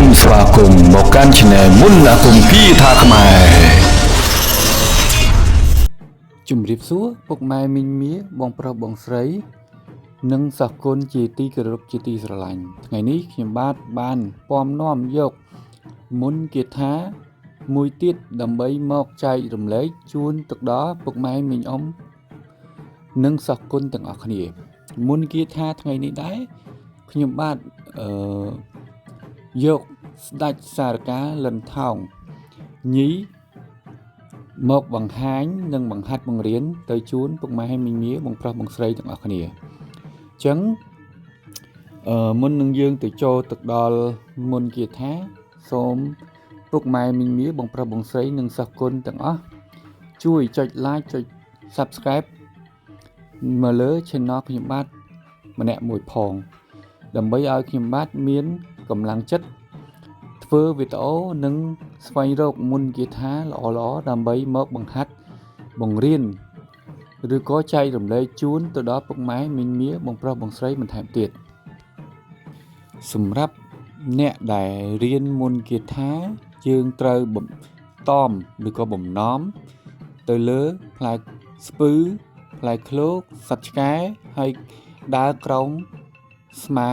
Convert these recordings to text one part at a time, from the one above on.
มสวาคมบอกการชนะมุนอาคมพี่ทาขมายจุ่มริบซัวพวกไม้มิงเมียบองประบองใสนึ่งสักคนจีตีกระรบจีตีสลันไงนี้เขียนบ้านปอมน้อมยกมุนเกียรท้ามวยติดดำใบมอกใจรำเล็กจูนตึกđóพวกไม้มิงอมนึ่งสักคนต่างออกนี่มุนเกียรท้าไงนี้ได้เขียนบ้านយកស្ដេចសារកាលិនថោងញីមកបង្ហាញនិងបង្ហាត់បង្រៀនទៅជូនពុកម៉ែមីងមាបងប្រុសបងស្រីទាំងអស់គ្នាអញ្ចឹងមុននឹងយើងទៅចូលទៅដល់មុនគាថាសូមពុកម៉ែមីងមាបងប្រុសបងស្រីនិងសិស្សគុណទាំងអស់ជួយចុច like ចុច subscribe មកលើ channel ខ្ញុំបាទម្នាក់មួយផងដើម្បីឲ្យខ្ញុំបាទមានកម្លាំងចិត្តធ្វើវីដេអូនិងស្វែងរកមុនគាថាល្អៗដើម្បីមកបង្ហាត់បង្រៀនឬក៏ចែករំលែកជូនទៅដល់ពុកម៉ែមីងមាបងប្រុសបងស្រីបន្ថែមទៀតសម្រាប់អ្នកដែលរៀនមុនគាថាយើងត្រូវតមឬក៏បំណំទៅលើផ្លែស្ពឺផ្លែឃ្លោកសត្វឆ្កែហើយដើរក្រោមស្មា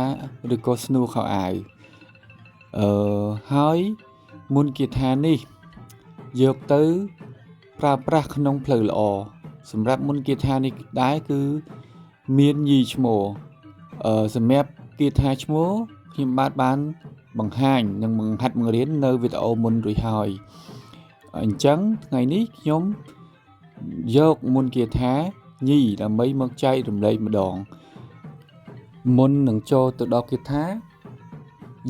ឬក៏ស្នូខោអាវហើយមុនគាថានេះយកទៅប្រើប្រាស់ក្នុងផ្លូវល្អសម្រាប់មុនគាថានេះដែរគឺមានញីឈ្មោះសម្រាប់គាថាឈ្មោះខ្ញុំបានបង្ហាញនិងបង្ហាត់បង្រៀននៅវីដេអូមុនរួចហើយអញ្ចឹងថ្ងៃនេះខ្ញុំយកមុនគាថាញីដើម្បីមកចែករំលែកម្ដងមុននឹងចូលទៅដល់គាថា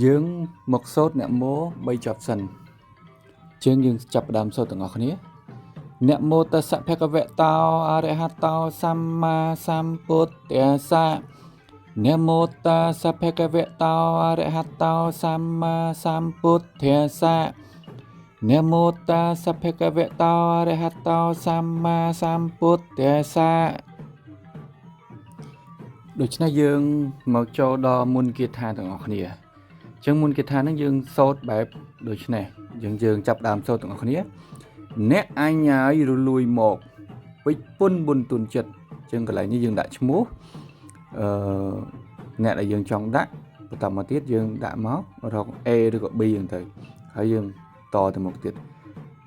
យើងមកសូត្រអ្នកមោ3ចប់សិនយើងចាប់ផ្ដើមសូត្រទាំងអស់គ្នាអ្នកមោតស្សៈភគវតោអរហតោសម្មាសម្ពុទ្ធស្សៈអ្នកមោតស្សៈភគវតោអរហតោសម្មាសម្ពុទ្ធស្សៈអ្នកមោតស្សៈភគវតោអរហតោសម្មាសម្ពុទ្ធស្សៈដូច្នេះយើងមកចូលដល់មុនគាថាទាំងអស់គ្នាចឹងមុនគាថាហ្នឹងយើងសូត្របែបដូចនេះយើងចាប់ដើមសូត្រទាំងអស់គ្នាអ្នកអញ្ញើយរលួយមកពេជ្រពុនបុណ្យទុនចិត្តចឹងកន្លែងនេះយើងដាក់ឈ្មោះអ្នកដែលយើងចង់ដាក់បន្តមកទៀតយើងដាក់មករក A ឬក៏ B ហ្នឹងទៅហើយយើងតទៅមុខទៀត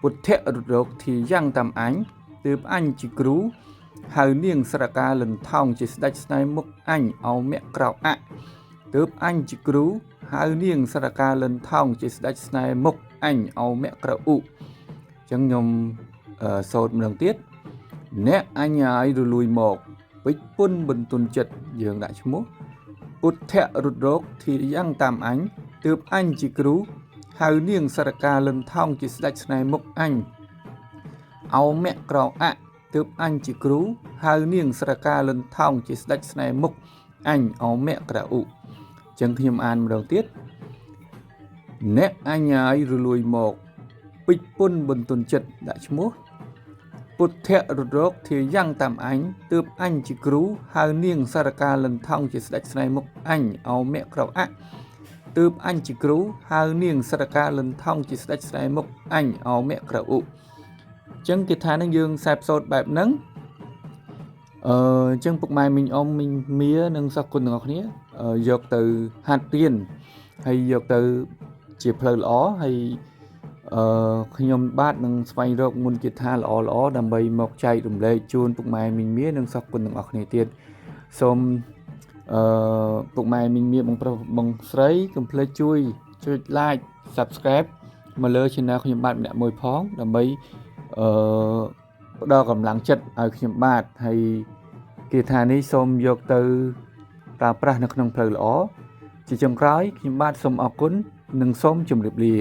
ពុទ្ធៈរកធីយ៉ាងតាមអញទើបអញជាគ្រូហៅនាងស្រកាលិនថោងជាស្ដេចស្នែមុខអញអោមៈក្រៅអទើបអញជាគ្រូហៅនាងស្រកាលិនថោងជាស្ដេចស្នែមុខអញអោមៈក្រៅអ៊ូចឹងខ្ញុំសូត្រម្ដងទៀតអ្នកអញ្ញើយរលួយមកពេជ្រពុនបន្ទុនចិត្តយើងដាក់ឈ្មោះពុទ្ធៈរុត្តរកធីយ៉ាងតាមអញទើបអញជាគ្រូហៅនាងស្រកាលិនថោងជាស្ដេចស្នែមុខអញអោមៈក្រៅអទើបអញជាគ្រូហៅនាងស្រកាលិនថោងជាស្ដេចស្នែមុខអញអោមៈក្រៅអ៊ូចឹងខ្ញុំអានម្ដងទៀតអ្នកអញ្ញើយរលួយមកពេជ្រពុនបន្ទុនចិត្តដាក់ឈ្មោះពុទ្ធៈរុត្តរកធាយ៉ាងតាមអញទើបអញជាគ្រូហៅនាងសារកាលិនថោងជាស្ដេចស្នែមុខអញអោមៈក្រៅអទើបអញជាគ្រូហៅនាងសារកាលិនថោងជាស្ដេចស្នែមុខអញអោមៈក្រៅអ៊ូចឹងគេថានឹងយើងខ្សែផ្សូតបែបហ្នឹងចឹងពុកម៉ែមីងអ៊ំមីងមៀនិងសិស្សគុណទាំងអស់គ្នាយកទៅហាត់រៀនហើយយកទៅជាផ្លូវល្អហើយខ្ញុំបាទនឹងស្វែងរកមុនគាថាល្អដើម្បីមកចែករំលែកជូនពុកម៉ែមីងមៀនិងសិស្សគុណទាំងអស់គ្នាទៀតសូមពុកម៉ែមីងមៀបងប្រុសបងស្រីកុំភ្លេចជួយចុច like subscribe មកលើ channel ខ្ញុំបាទម្នាក់មួយផងដើម្បីផ្ដល់កម្លាំងចិត្តឲ្យខ្ញុំបាទហើយគាថានេះសូមយកទៅប្រើប្រាស់នៅក្នុងផ្លូវល្អជាចុងក្រោយខ្ញុំបាទសូមអរគុណនិងសូមជម្រាបលា